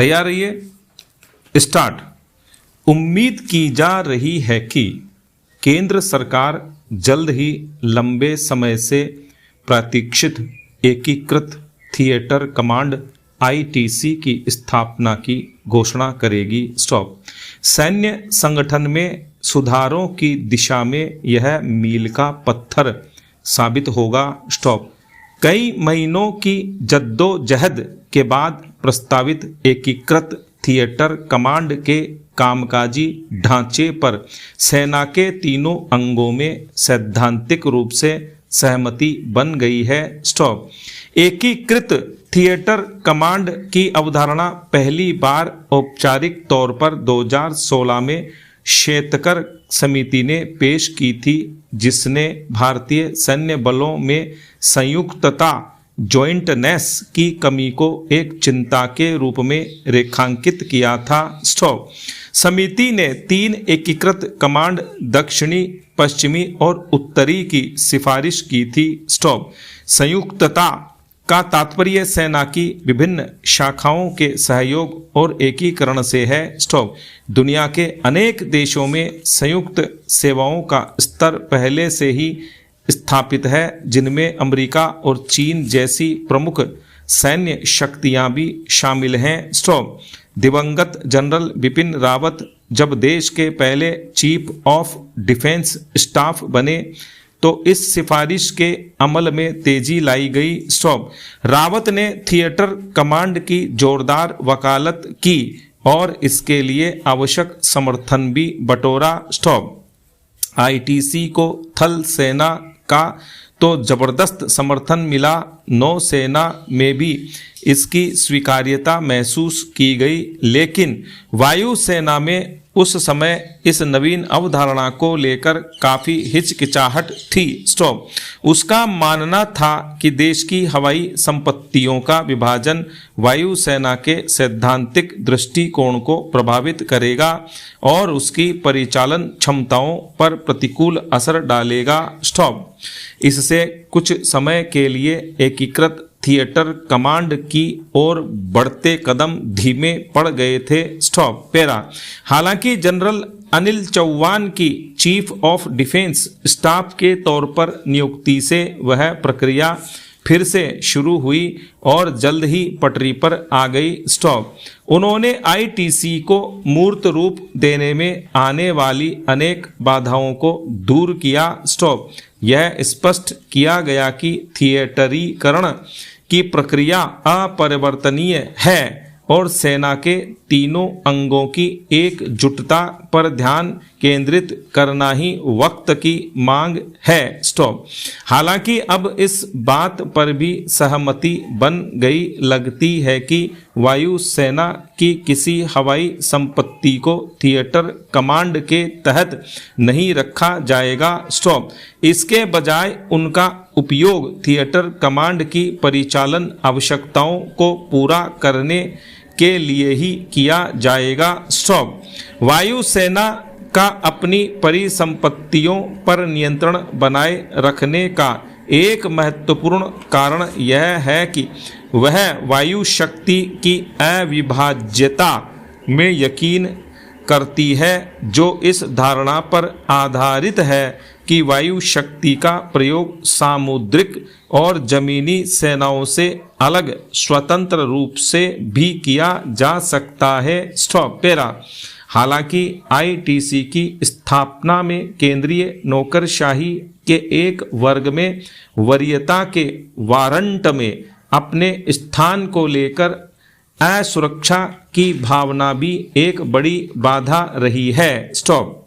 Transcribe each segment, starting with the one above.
तैयार रहिए, स्टार्ट। उम्मीद की जा रही है कि केंद्र सरकार जल्द ही लंबे समय से प्रतीक्षित एकीकृत थिएटर कमांड आईटीसी की स्थापना की घोषणा करेगी। स्टॉप। सैन्य संगठन में सुधारों की दिशा में यह मील का पत्थर साबित होगा। स्टॉप। कई महीनों की जद्दोजहद के बाद प्रस्तावित एकीकृत थिएटर कमांड के कामकाजी ढांचे पर सेना के तीनों अंगों में सैद्धांतिक रूप से सहमति बन गई है। स्टॉप। एकीकृत थिएटर कमांड की अवधारणा पहली बार औपचारिक तौर पर 2016 में शेतकर समिति ने पेश की थी, जिसने भारतीय सैन्य बलों में संयुक्तता जॉइंटनेस की कमी को एक चिंता के रूप में रेखांकित किया था। स्टॉप। समिति ने 3 एकीकृत कमांड दक्षिणी, पश्चिमी और उत्तरी की सिफारिश की थी। स्टॉप। संयुक्तता का तात्पर्य सेना की विभिन्न शाखाओं के सहयोग और एकीकरण से है। स्टॉप। दुनिया के अनेक देशों में संयुक्त सेवाओं का स्तर पहले से ही स्थापित है, जिनमें अमेरिका और चीन जैसी प्रमुख सैन्य शक्तियां भी शामिल हैं। स्टॉप। दिवंगत जनरल बिपिन रावत जब देश के पहले चीफ ऑफ डिफेंस स्टाफ बने तो इस सिफारिश के अमल में तेजी लाई गई। स्टॉप। रावत ने थिएटर कमांड की जोरदार वकालत की और इसके लिए आवश्यक समर्थन भी बटोरा। स्टॉप। आईटीसी को थल सेना का तो जबरदस्त समर्थन मिला, नौसेना में भी इसकी स्वीकार्यता महसूस की गई, लेकिन वायुसेना में उस समय इस नवीन अवधारणा को लेकर काफ़ी हिचकिचाहट थी। स्टॉप। उसका मानना था कि देश की हवाई संपत्तियों का विभाजन वायुसेना के सैद्धांतिक दृष्टिकोण को प्रभावित करेगा और उसकी परिचालन क्षमताओं पर प्रतिकूल असर डालेगा। स्टॉप। इससे कुछ समय के लिए एकीकृत थिएटर कमांड की ओर बढ़ते कदम धीमे पड़ गए थे। स्टॉप। पैरा। हालांकि जनरल अनिल चौहान की चीफ ऑफ डिफेंस स्टाफ के तौर पर नियुक्ति से वह प्रक्रिया फिर से शुरू हुई और जल्द ही पटरी पर आ गई। स्टॉप। उन्होंने आईटीसी को मूर्त रूप देने में आने वाली अनेक बाधाओं को दूर किया। स्टॉप। यह स्पष्ट किया गया कि थिएटरीकरण की प्रक्रिया अपरिवर्तनीय है और सेना के तीनों अंगों की एकजुटता पर ध्यान केंद्रित करना ही वक्त की मांग है। स्टॉप। हालांकि अब इस बात पर भी सहमति बन गई लगती है कि वायुसेना की किसी हवाई संपत्ति को थिएटर कमांड के तहत नहीं रखा जाएगा। स्टॉप। इसके बजाय उनका उपयोग थिएटर कमांड की परिचालन आवश्यकताओं को पूरा करने के लिए ही किया जाएगा। स्टॉप। वायुसेना का अपनी परिसंपत्तियों पर नियंत्रण बनाए रखने का एक महत्वपूर्ण कारण यह है कि वह वायु शक्ति की अविभाज्यता में यकीन करती है, जो इस धारणा पर आधारित है कि वायु शक्ति का प्रयोग सामुद्रिक और जमीनी सेनाओं से अलग स्वतंत्र रूप से भी किया जा सकता है। स्टॉप। पैरा। हालांकि आईटीसी की स्थापना में केंद्रीय नौकरशाही के एक वर्ग में वरीयता के वारंट में अपने स्थान को लेकर असुरक्षा की भावना भी एक बड़ी बाधा रही है। स्टॉप।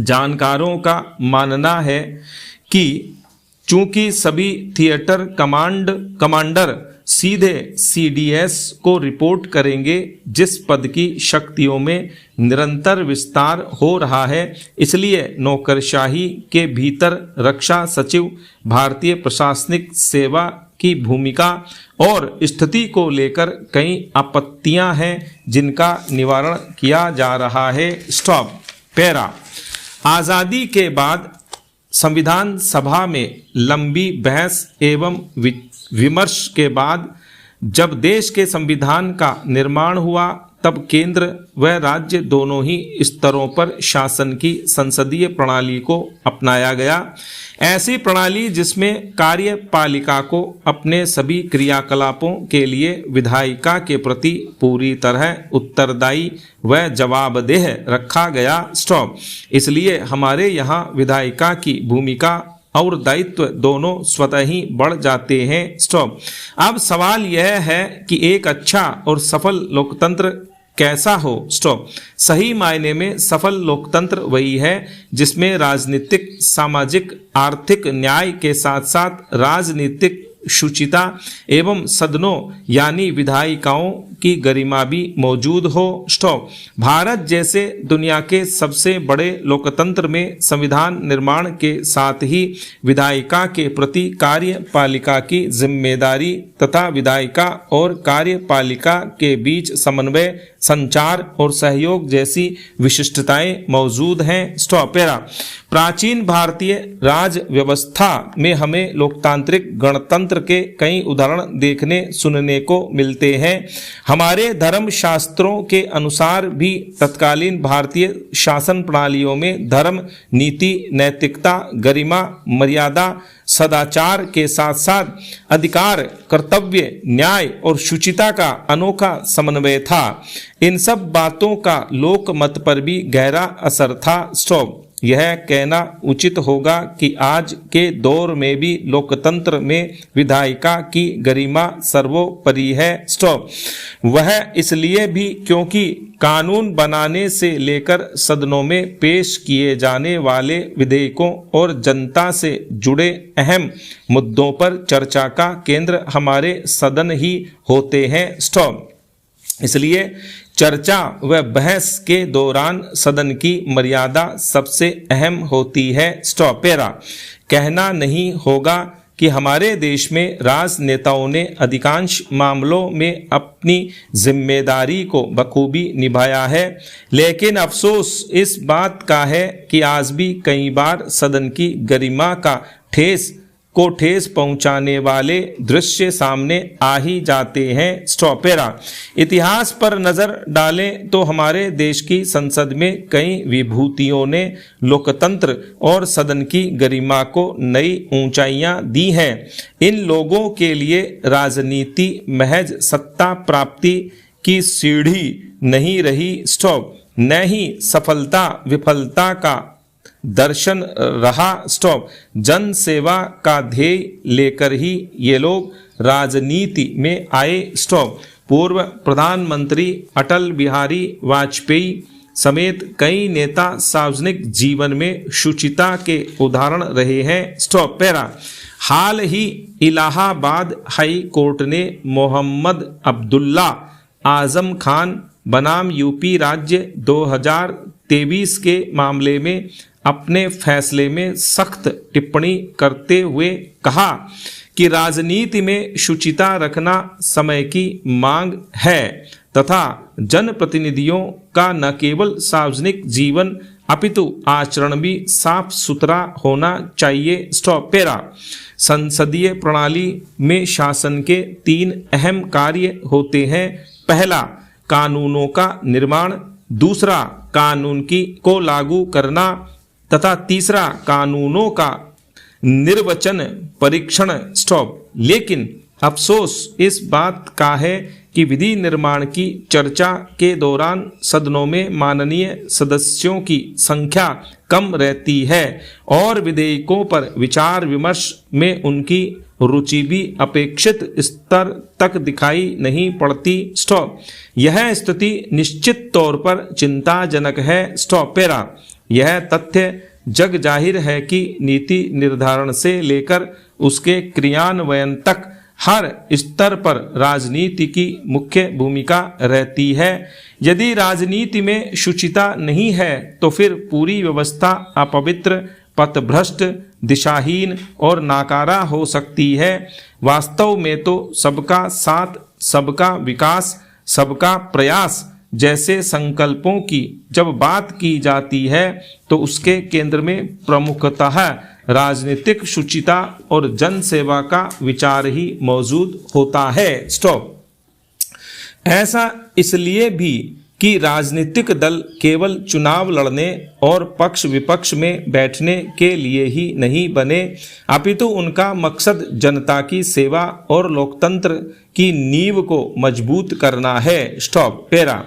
जानकारों का मानना है कि चूंकि सभी थिएटर कमांडर सीधे सीडीएस को रिपोर्ट करेंगे, जिस पद की शक्तियों में निरंतर विस्तार हो रहा है, इसलिए नौकरशाही के भीतर रक्षा सचिव भारतीय प्रशासनिक सेवा की भूमिका और स्थिति को लेकर कई आपत्तियां हैं, जिनका निवारण किया जा रहा है। स्टॉप। पैरा। आज़ादी के बाद संविधान सभा में लंबी बहस एवं विमर्श के बाद जब देश के संविधान का निर्माण हुआ तब केंद्र व राज्य दोनों ही स्तरों पर शासन की संसदीय प्रणाली को अपनाया गया। ऐसी प्रणाली जिसमें कार्यपालिका को अपने सभी क्रियाकलापों के लिए विधायिका के प्रति पूरी तरह उत्तरदायी व जवाबदेह रखा गया। स्टॉप। इसलिए हमारे यहाँ विधायिका की भूमिका और दायित्व दोनों स्वतः ही बढ़ जाते हैं। स्टॉप। अब सवाल यह है कि एक अच्छा और सफल लोकतंत्र कैसा हो। स्टॉप। सही मायने में सफल लोकतंत्र वही है जिसमें राजनीतिक, सामाजिक, आर्थिक न्याय के साथ साथ राजनीतिक शुचिता एवं सदनों यानी विधायिकाओं की गरिमा भी मौजूद हो। स्टॉप। भारत जैसे दुनिया के सबसे बड़े लोकतंत्र में संविधान निर्माण के साथ ही विधायिका के प्रति कार्यपालिका की जिम्मेदारी तथा विधायिका और कार्यपालिका के बीच समन्वय, संचार और सहयोग जैसी विशिष्टताएं मौजूद हैं। स्टॉप। प्राचीन भारतीय राज व्यवस्था में हमें लोकतांत्रिक गणतंत्र के कई उदाहरण देखने सुनने को मिलते हैं। हमारे धर्म शास्त्रों के अनुसार भी तत्कालीन भारतीय शासन प्रणालियों में धर्म, नीति, नैतिकता, गरिमा, मर्यादा, सदाचार के साथ साथ अधिकार, कर्तव्य, न्याय और शुचिता का अनोखा समन्वय था। इन सब बातों का लोक मत पर भी गहरा असर था। स्टॉप। यह कहना उचित होगा कि आज के दौर में भी लोकतंत्र में विधायिका की गरिमा सर्वोपरि है। स्टॉप। वह इसलिए भी क्योंकि कानून बनाने से लेकर सदनों में पेश किए जाने वाले विधेयकों और जनता से जुड़े अहम मुद्दों पर चर्चा का केंद्र हमारे सदन ही होते हैं। स्टॉप। इसलिए चर्चा व बहस के दौरान सदन की मर्यादा सबसे अहम होती है। स्टॉप। कहना नहीं होगा कि हमारे देश में राजनेताओं ने अधिकांश मामलों में अपनी जिम्मेदारी को बखूबी निभाया है, लेकिन अफसोस इस बात का है कि आज भी कई बार सदन की गरिमा का ठेस पहुंचाने वाले दृश्य सामने आ ही जाते हैं। स्टॉप। इतिहास पर नजर डालें तो हमारे देश की संसद में कई विभूतियों ने लोकतंत्र और सदन की गरिमा को नई ऊंचाइयां दी हैं। इन लोगों के लिए राजनीति महज सत्ता प्राप्ति की सीढ़ी नहीं रही। स्टॉप। न ही सफलता विफलता का दर्शन रहा। स्टॉप। जन सेवा का ध्येय लेकर ही ये लोग राजनीति में आए। स्टॉप। पूर्व प्रधानमंत्री अटल बिहारी वाजपेयी समेत कई नेता सार्वजनिक जीवन में शुचिता के उदाहरण रहे हैं। स्टॉप। हाल ही इलाहाबाद हाई कोर्ट ने मोहम्मद अब्दुल्ला आजम खान बनाम यूपी राज्य 2023 के मामले में अपने फैसले में सख्त टिप्पणी करते हुए कहा कि राजनीति में शुचिता रखना समय की मांग है तथा जनप्रतिनिधियों का न केवल सार्वजनिक जीवन अपितु आचरण भी साफ सुथरा होना चाहिए। स्टॉप। संसदीय प्रणाली में शासन के 3 अहम कार्य होते हैं। पहला, कानूनों का निर्माण, दूसरा, कानून को लागू करना तथा तीसरा, कानूनों का निर्वचन परीक्षण। स्टॉप। लेकिन अफसोस इस बात का है कि विधि निर्माण की चर्चा के दौरान सदनों में माननीय सदस्यों की संख्या कम रहती है और विधेयकों पर विचार विमर्श में उनकी रुचि भी अपेक्षित स्तर तक दिखाई नहीं पड़ती। स्टॉप। यह स्थिति निश्चित तौर पर चिंताजनक है। स्टॉप। यह तथ्य जग जाहिर है कि नीति निर्धारण से लेकर उसके क्रियान्वयन तक हर स्तर पर राजनीति की मुख्य भूमिका रहती है। यदि राजनीति में शुचिता नहीं है तो फिर पूरी व्यवस्था अपवित्र, पथभ्रष्ट, दिशाहीन और नाकारा हो सकती है। वास्तव में तो सबका साथ, सबका विकास, सबका प्रयास जैसे संकल्पों की जब बात की जाती है तो उसके केंद्र में प्रमुखतः राजनीतिक शुचिता और जन सेवा का विचार ही मौजूद होता है। स्टॉप। ऐसा इसलिए भी कि राजनीतिक दल केवल चुनाव लड़ने और पक्ष विपक्ष में बैठने के लिए ही नहीं बने, अपितु उनका मकसद जनता की सेवा और लोकतंत्र की नींव को मजबूत करना है। स्टॉप। पैरा।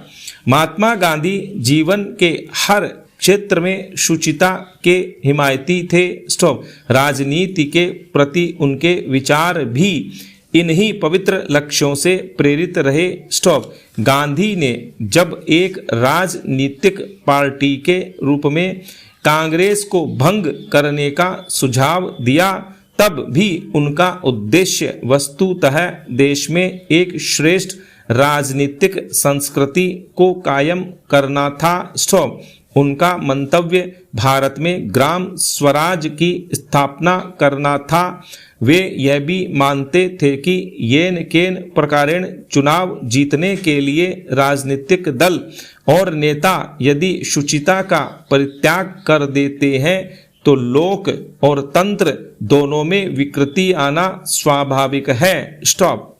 महात्मा गांधी जीवन के हर क्षेत्र में शुचिता के हिमायती थे। स्टॉप। राजनीति के प्रति उनके विचार भी इन्हीं पवित्र लक्ष्यों से प्रेरित रहे। स्टॉप। गांधी ने जब एक राजनीतिक पार्टी के रूप में कांग्रेस को भंग करने का सुझाव दिया, तब भी उनका उद्देश्य वस्तुतः देश में एक श्रेष्ठ राजनीतिक संस्कृति को कायम करना था। स्टॉप। उनका मंतव्य भारत में ग्राम स्वराज की स्थापना करना था। वे यह भी मानते थे कि येन केन प्रकारेण चुनाव जीतने के लिए राजनीतिक दल और नेता यदि शुचिता का परित्याग कर देते हैं तो लोक और तंत्र दोनों में विकृति आना स्वाभाविक है। स्टॉप।